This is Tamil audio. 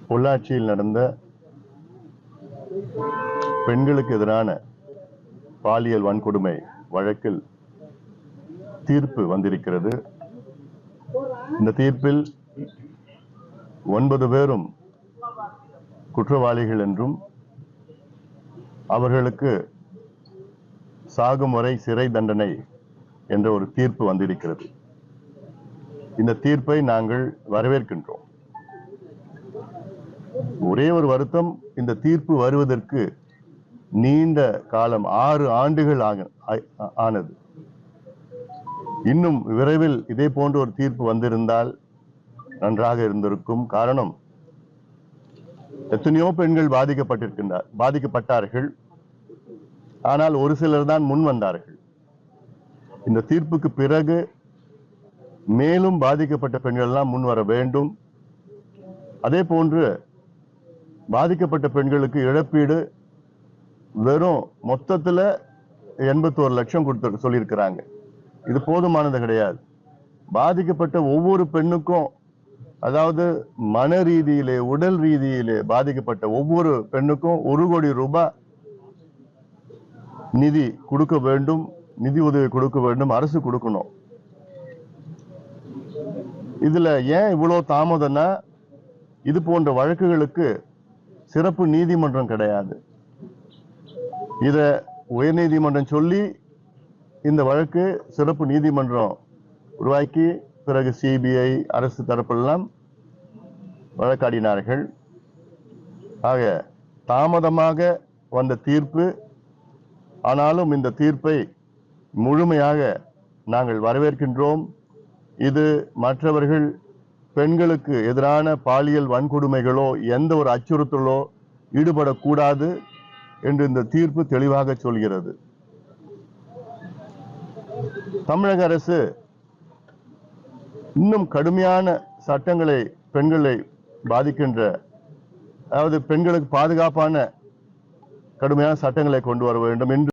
பொள்ளாச்சியில் நடந்த பெண்களுக்கு எதிரான பாலியல் வன்கொடுமை வழக்கில் தீர்ப்பு வந்திருக்கிறது. இந்த தீர்ப்பில் 9 பேரும் குற்றவாளிகள் என்றும் அவர்களுக்கு சாகும் வரை சிறை தண்டனை என்ற ஒரு தீர்ப்பு வந்திருக்கிறது. இந்த தீர்ப்பை நாங்கள் வரவேற்கின்றோம். ஒரே ஒரு வருத்தம், இந்த தீர்ப்பு வருவதற்கு நீண்ட காலம் 6 ஆண்டுகள் ஆனது. இன்னும் விரைவில் இதே போன்ற ஒரு தீர்ப்பு வந்திருந்தால் நன்றாக இருந்திருக்கும். காரணம், எத்தனையோ பெண்கள் பாதிக்கப்பட்டார்கள். ஆனால் ஒரு சிலர் தான் முன் வந்தார்கள். இந்த தீர்ப்புக்கு பிறகு மேலும் பாதிக்கப்பட்ட பெண்கள் எல்லாம் முன் வர வேண்டும். அதே போன்று பாதிக்கப்பட்ட பெண்களுக்கு இழப்பீடு வெறும் மொத்தத்துல 81 லட்சம் கொடுத்து சொல்லியிருக்கிறாங்க. இது போதுமானது கிடையாது. பாதிக்கப்பட்ட ஒவ்வொரு பெண்ணுக்கும், அதாவது மன ரீதியிலே, உடல் ரீதியிலே பாதிக்கப்பட்ட ஒவ்வொரு பெண்ணுக்கும் 1 கோடி ரூபாய் நிதி கொடுக்க வேண்டும், நிதி உதவி கொடுக்க வேண்டும், அரசு கொடுக்கணும். இதுல ஏன் இவ்வளவு தாமதம்னா, இது போன்ற வழக்குகளுக்கு சிறப்பு நீதிமன்றம் கிடையாது. இத உயர்நீதிமன்றம் சொல்லி இந்த வழக்கு சிறப்பு நீதிமன்றம் உருவாக்கி பிறகு சிபிஐ அரசு தரப்பெல்லாம் வழக்காடினார்கள். ஆக தாமதமாக வந்த தீர்ப்பு. ஆனாலும் இந்த தீர்ப்பை முழுமையாக நாங்கள் வரவேற்கின்றோம். இது மற்றவர்கள் பெண்களுக்கு எதிரான பாலியல் வன்கொடுமைகளோ எந்த ஒரு அச்சுறுத்தலோ ஈடுபடக்கூடாது என்று இந்த தீர்ப்பு தெளிவாக சொல்கிறது. தமிழக அரசு இன்னும் கடுமையான சட்டங்களை பெண்களை பாதிக்கின்ற, அதாவது பெண்களுக்கு பாதுகாப்பான கடுமையான சட்டங்களை கொண்டு வர வேண்டும் என்று